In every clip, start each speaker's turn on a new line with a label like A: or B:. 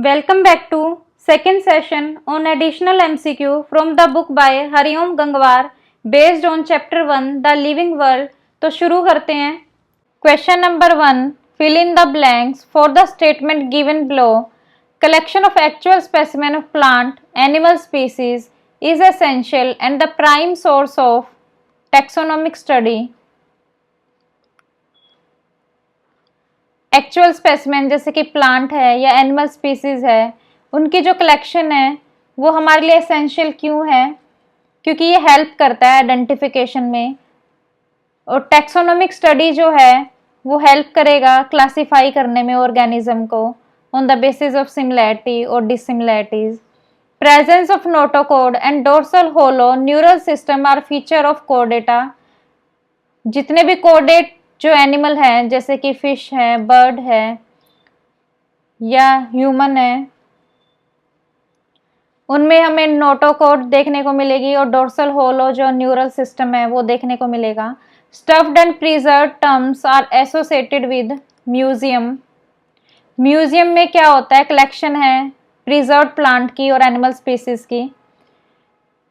A: Welcome back to second session on additional MCQ from the book by Hariom Gangwar based on chapter 1 The Living World। तो शुरू करते हैं। Question number 1, fill in the blanks for the statement given below. Collection of actual specimen of plant animal species is essential and the prime source of taxonomic study. Actual specimen जैसे कि plant है या animal species है, उनकी जो collection है वो हमारे लिए एसेंशियल क्यों है? क्योंकि ये हेल्प करता है आइडेंटिफिकेशन में, और टैक्सोनॉमिक स्टडी जो है वो हेल्प करेगा क्लासिफाई करने में ऑर्गेनिज्म को on the basis of similarity और dissimilarities. Presence of notochord and dorsal hollow neural system are feature of कोडेटा। जितने भी कोडेट जो एनिमल हैं जैसे कि फिश है, बर्ड है या ह्यूमन है, उनमें हमें नोटोकोड देखने को मिलेगी और डोर्सल होलो जो न्यूरल सिस्टम है वो देखने को मिलेगा। Stuffed and preserve terms are associated with museum. Museum में क्या होता है? कलेक्शन है प्रिजर्व प्लांट की और एनिमल स्पीसीज की।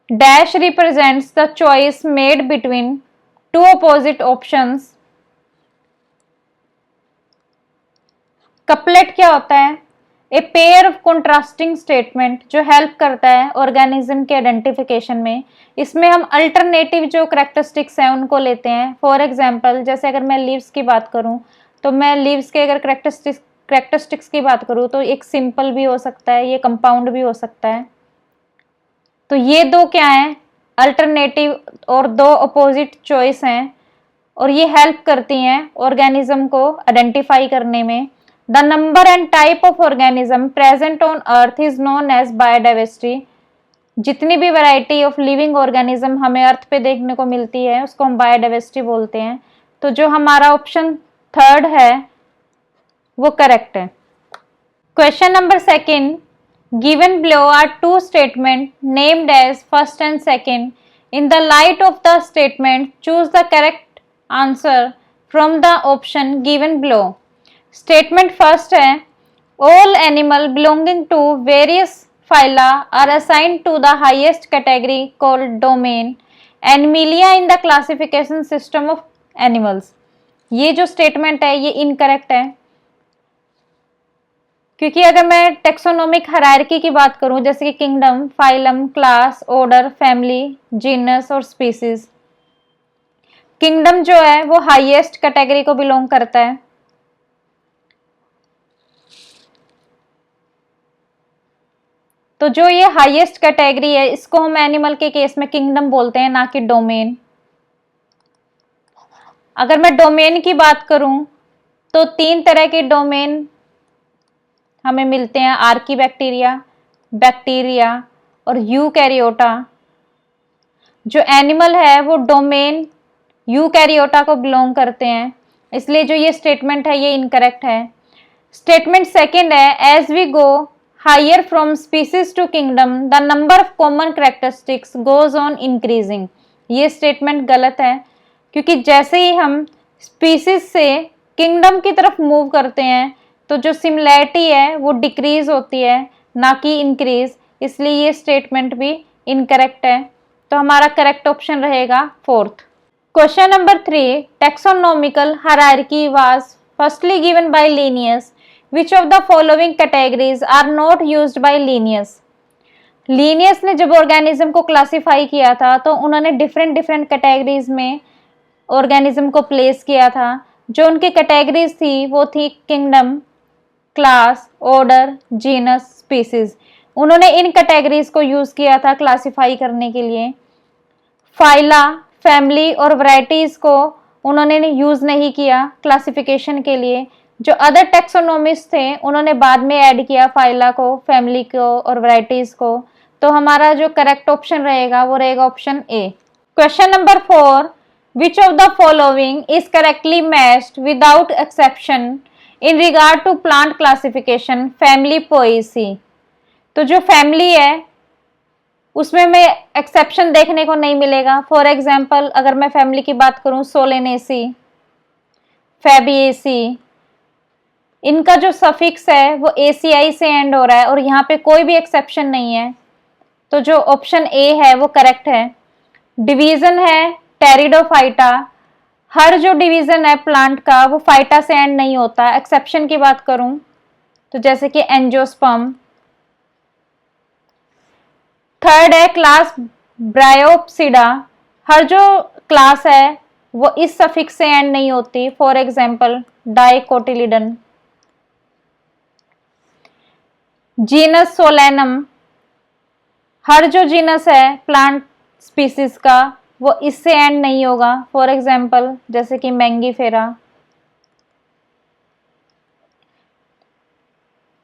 A: Dash represents the choice made between two opposite options. Couplet क्या होता है? A pair of contrasting statement जो हेल्प करता है ऑर्गेनिज्म के आइडेंटिफिकेशन में। इसमें हम अल्टरनेटिव जो करेक्टरिस्टिक्स हैं उनको लेते हैं। फॉर एग्जांपल जैसे अगर मैं लीव्स की बात करूं तो मैं लीव्स के अगर करेक्टरिस्टिक्स की बात करूं तो एक सिंपल भी हो सकता है, ये कंपाउंड भी हो सकता है। तो ये दो क्या है? अल्टरनेटिव और दो अपोजिट चॉइस हैं, और ये हेल्प करती हैं ऑर्गेनिज्म को आइडेंटिफाई करने में। The number and type of organism present on earth is known as biodiversity। जितनी भी वैरायटी ऑफ लिविंग ऑर्गेनिज्म हमें अर्थ पे देखने को मिलती है उसको हम बायोडाइवर्सिटी बोलते हैं। तो जो हमारा ऑप्शन थर्ड है वो करेक्ट है। Question number second, given below are two statement named as first and second. In the light of the statement choose the correct answer from the option given below. Statement first है, all animal belonging to various phyla are assigned to the highest category called domain animalia in the classification system of animals. ये जो statement है ये incorrect है, क्योंकि अगर मैं taxonomic hierarchy की बात करूं जैसे कि kingdom, phylum, class, order, family, genus और स्पीसीज, किंगडम जो है वो हाईएस्ट कैटेगरी को बिलोंग करता है। तो जो ये हाईएस्ट कैटेगरी है इसको हम एनिमल के केस में किंगडम बोलते हैं, ना कि डोमेन। अगर मैं डोमेन की बात करूं तो तीन तरह के डोमेन हमें मिलते हैं, आर्कीबैक्टीरिया, बैक्टीरिया और यूकैरियोटा। जो एनिमल है वो डोमेन यूकैरियोटा को बिलोंग करते हैं, इसलिए जो ये स्टेटमेंट है ये इनकरेक्ट है। स्टेटमेंट सेकंड है, as we go higher from species to kingdom the number of common characteristics goes on increasing। ये स्टेटमेंट गलत है, क्योंकि जैसे ही हम स्पीसीज से किंगडम की तरफ मूव करते हैं तो जो सिमिलैरिटी है वो डिक्रीज होती है ना कि इंक्रीज, इसलिए ये स्टेटमेंट भी इनकरेक्ट है। तो हमारा करेक्ट ऑप्शन रहेगा fourth. Question number 3, taxonomical hierarchy was firstly given by Linnaeus. Which of the following categories are not used by Linnaeus? Linnaeus ने जब ऑर्गेनिज्म को क्लासिफाई किया था तो उन्होंने डिफरेंट कैटेगरीज में ऑर्गेनिज्म को प्लेस किया था। जो उनकी कैटेगरीज थी वो थी kingdom, class, order, genus, species. उन्होंने इन कैटेगरीज को यूज किया था क्लासिफाई करने के लिए। फाइला, फैमिली और वैरायटीज को उन्होंने यूज नहीं किया क्लासिफिकेशन के लिए। जो अदर टैक्सोनॉमिस्ट थे उन्होंने बाद में ऐड किया फाइला को, फैमिली को और वैरायटीज को। तो हमारा जो करेक्ट ऑप्शन रहेगा वो रहेगा option A. Question number 4, which of the following is correctly matched without exception in regard to plant classification family Poaceae. तो जो फैमिली है उसमें हमें एक्सेप्शन देखने को नहीं मिलेगा। फॉर एग्जाम्पल अगर मैं फैमिली की बात करूं, सोलेनेसी, फैबिएसी, इनका जो सफिक्स है वो ACI से एंड हो रहा है और यहाँ पे कोई भी एक्सेप्शन नहीं है, तो जो ऑप्शन ए है वो करेक्ट है। डिवीजन है टेरिडोफाइटा, हर जो डिवीजन है प्लांट का वो फाइटा से एंड नहीं होता। एक्सेप्शन की बात करूं तो जैसे कि एंजियोस्पर्म। थर्ड है क्लास ब्रायोप्सिडा, हर जो क्लास है वो इस सफिक्स से एंड नहीं होती, for example dicotyledon. Genus solanum, हर जो जीनस है प्लांट स्पीसीज का वो इससे एंड नहीं होगा, फॉर एग्जाम्पल जैसे कि मैंगीफेरा।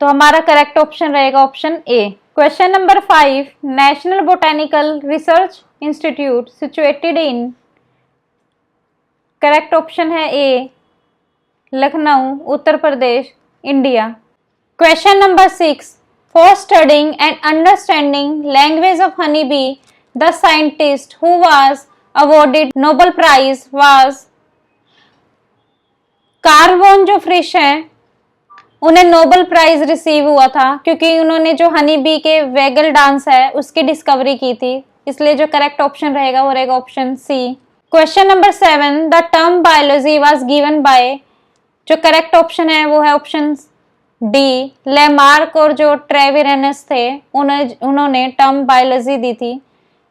A: तो हमारा करेक्ट ऑप्शन रहेगा option A. Question number 5, national botanical research institute situated in, correct option है A Lucknow, Uttar Pradesh, India. Question number 6, for studying and understanding language of honey bee the scientist who was awarded Nobel prize was, Karl von जो Frisch हैं उन्हें Nobel prize receive हुआ था क्योंकि उन्होंने जो honey bee के वेगल डांस है उसकी डिस्कवरी की थी, इसलिए जो करेक्ट ऑप्शन रहेगा वो रहेगा option C. Question number 7, the term biology was given by, जो करेक्ट ऑप्शन है वो है ऑप्शन डी, लेमार्क और जो ट्रेविरेनस थे उन्होंने टर्म बायोलॉजी दी थी,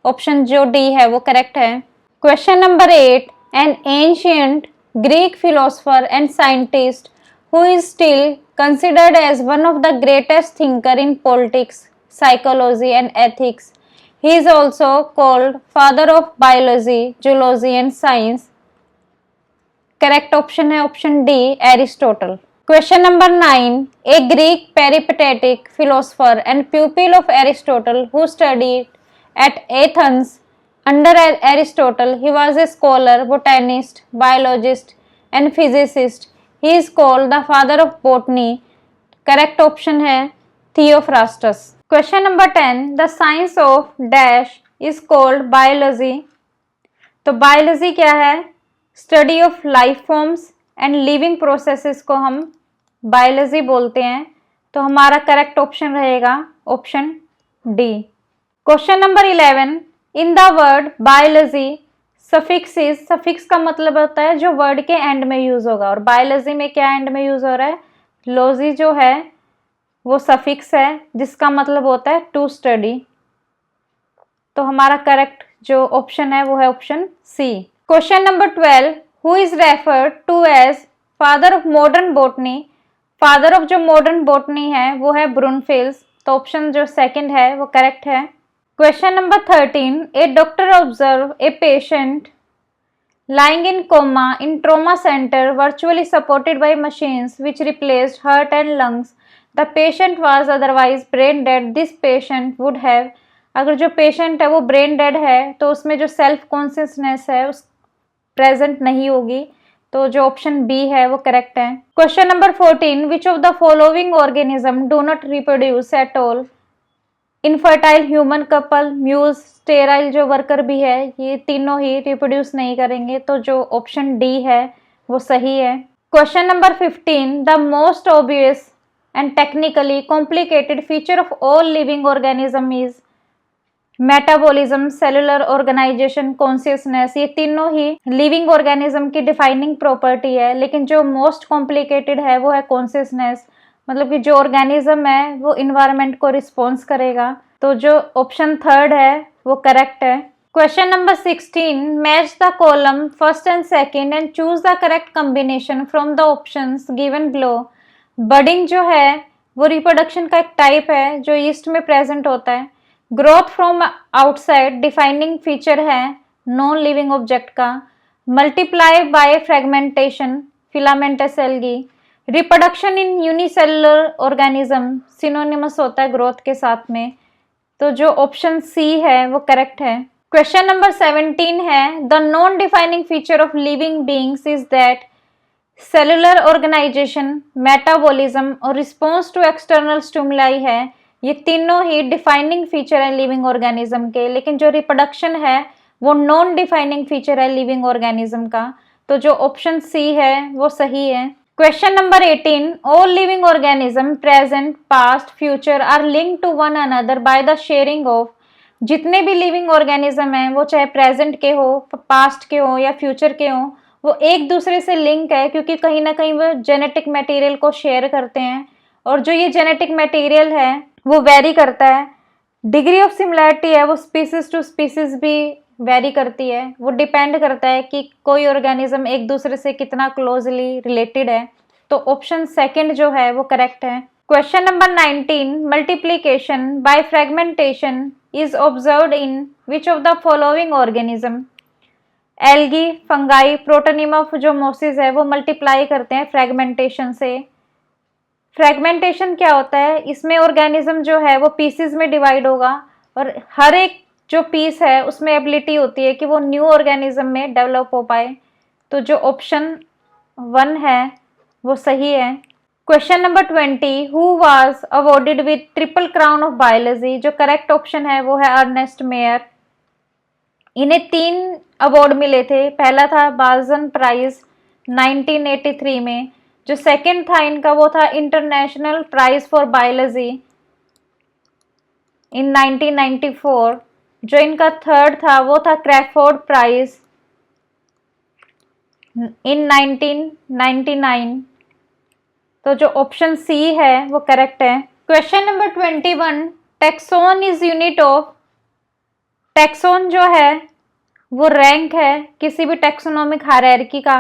A: ऑप्शन जो डी है वो करेक्ट है। Question number 8, N ancient Greek philosopher and scientist who is still considered as one of the greatest thinker in politics, psychology and ethics. He is also called father of biology, zoology and science. Correct option है option D, Aristotle. Question number 9, a Greek peripatetic philosopher and pupil of Aristotle who studied at Athens under Aristotle. He was a scholar, botanist, biologist and physicist. He is called the father of botany. Correct option है Theophrastus. Question number 10, the science of dash is called biology. तो biology क्या है? Study of life forms and living processes को हम biology बोलते हैं, तो हमारा correct option रहेगा option D. Question number 11, in the word biology suffixes, suffix का मतलब होता है जो वर्ड के एंड में यूज होगा, और बायोलॉजी में क्या एंड में यूज हो रहा है? लॉजी जो है वो सफिक्स है जिसका मतलब होता है टू स्टडी, तो हमारा करेक्ट जो ऑप्शन है वो है option C. Question number 12, who is referred to as father of modern botany, father of जो मॉडर्न बॉटनी है वो है ब्रूनफेल्स, तो ऑप्शन जो सेकंड है वो करेक्ट है। Question number 13, a doctor observed a patient lying in coma in trauma center virtually supported by machines which replaced heart and lungs. The patient was otherwise brain dead. This patient would have, अगर जो patient है वो brain dead है तो उसमें जो self consciousness है उस present नहीं होगी, तो जो ऑप्शन बी है वो करेक्ट है। Question number 14, which of the following organism do not reproduce at all? Infertile human couple, mules, sterile जो वर्कर भी है, ये तीनों ही रिप्रोड्यूस नहीं करेंगे, तो जो ऑप्शन डी है वो सही है। Question number 15, the most obvious and technically complicated feature of all living organism is metabolism, cellular organisation, consciousness, ये तीनों ही लिविंग ऑर्गेनिज्म की डिफाइनिंग प्रॉपर्टी है, लेकिन जो मोस्ट कॉम्प्लिकेटेड है वो है कॉन्शियसनेस, मतलब कि जो ऑर्गेनिज्म है वो इन्वायरमेंट को रिस्पॉन्स करेगा, तो जो ऑप्शन थर्ड है वो करेक्ट है। Question number 16, match the column first and second and choose the correct combination from the options given below. Budding जो है वो रिप्रोडक्शन का एक टाइप है जो ईस्ट में प्रेजेंट होता है। Growth from outside defining feature है नॉन लिविंग ऑब्जेक्ट का। Multiply by fragmentation filamentous algae. Reproduction in unicellular organism synonymous होता है ग्रोथ के साथ में, तो जो ऑप्शन सी है वो करेक्ट है। क्वेश्चन नंबर 17 है, the non defining feature of living beings is that cellular organisation, metabolism और रिस्पॉन्स टू एक्सटर्नल स्टिमुलाई है, ये तीनों ही डिफाइनिंग फीचर है लिविंग ऑर्गेनिज्म के, लेकिन जो रिप्रोडक्शन है वो नॉन डिफाइनिंग फीचर है लिविंग ऑर्गेनिज्म का, तो जो ऑप्शन सी है वो सही है। Question number 18, all living organism present past future are linked to one another by the sharing of. जितने भी लिविंग ऑर्गेनिज्म हैं वो चाहे प्रेजेंट के हो, पास्ट के हो या फ्यूचर के हो, वो एक दूसरे से लिंक है क्योंकि कहीं ना कहीं वो जेनेटिक मटेरियल को शेयर करते हैं। और जो ये जेनेटिक मटेरियल है वो वेरी करता है। डिग्री ऑफ सिमिलैरिटी है वो स्पीसीज टू स्पीसीज भी वेरी करती है। वो डिपेंड करता है कि कोई ऑर्गेनिज्म एक दूसरे से कितना क्लोजली रिलेटेड है। तो ऑप्शन सेकंड जो है वो करेक्ट है। Question number 19, multiplication by fragmentation is observed in which of the following organism. Algae, fungi, protonema जो मोसिस है वो मल्टीप्लाई करते हैं फ्रेगमेंटेशन से। फ्रेगमेंटेशन क्या होता है, इसमें ऑर्गेनिज्म जो है वो पीसेस में डिवाइड होगा और हर एक जो पीस है उसमें एबिलिटी होती है कि वो न्यू ऑर्गेनिज्म में डेवलप हो पाए। तो जो ऑप्शन 1 है वो सही है। Question number 20, who was awarded with triple crown of biology. जो करेक्ट ऑप्शन है वो है अर्नेस्ट मेयर। इन्हें 3 अवार्ड मिले थे। पहला था बाल्जन प्राइज 1983 में। जो सेकंड था इनका वो था इंटरनेशनल प्राइज फॉर बायोलॉजी इन 1994। जो इनका थर्ड था वो था क्रैफोर्ड प्राइज इन 1999। तो जो ऑप्शन सी है वो करेक्ट है। Question number 21, taxon is unit of. Taxon जो है वो रैंक है किसी भी टैक्सोनॉमिक हायरार्की का।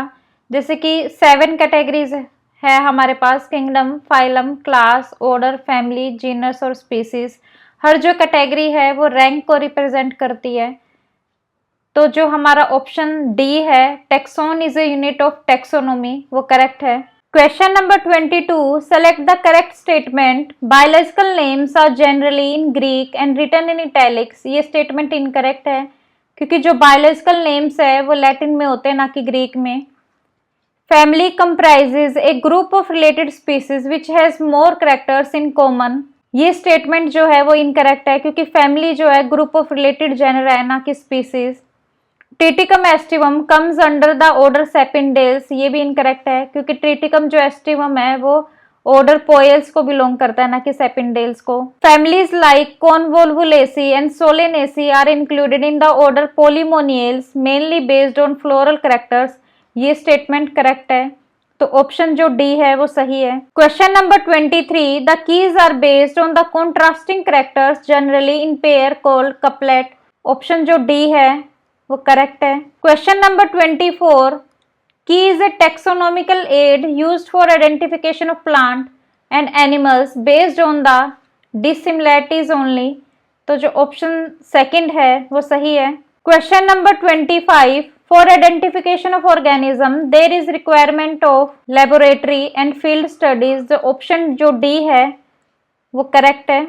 A: जैसे कि 7 कैटेगरीज है हमारे पास, kingdom, phylum, class, order, family, genus और स्पीसीज। हर जो कैटेगरी है वो रैंक को रिप्रेजेंट करती है। तो जो हमारा ऑप्शन डी है, taxon is a unit of taxonomy, वो करेक्ट है। Question number 22, select the correct statement. Biological names are generally in Greek and written in italics. ये स्टेटमेंट इनकरेक्ट है क्योंकि जो बायोलॉजिकल नेम्स है वो लैटिन में होते हैं ना कि ग्रीक में। Family comprises A group of related species which has more characters in common. ये स्टेटमेंट जो है वो इनकरेक्ट है क्योंकि फैमिली जो है ग्रुप ऑफ रिलेटेड जेनर है ना कि species. Triticum aestivum comes under the order sapindales. ये भी इनकरेक्ट है क्योंकि ट्रिटिकम जो एस्टिवम है वो ऑर्डर पोएल्स को बिलोंग करता है ना कि सेपिनडेल्स को। Families like convolvulaceae and solanaceae are included in the order polemoniales mainly based on floral characters. ये स्टेटमेंट करेक्ट है। तो ऑप्शन जो डी है वो सही है। Question number 23, the keys are based on the contrasting characters generally in pair called couplet. Option जो D है वो करेक्ट है। Question number 24, key is a taxonomical aid used for identification of plant and animals based on the dissimilarities only. तो जो option second है वो सही है। Question number 25, for identification of organism there is requirement of laboratory and field studies. जो option जो D है वो करेक्ट है।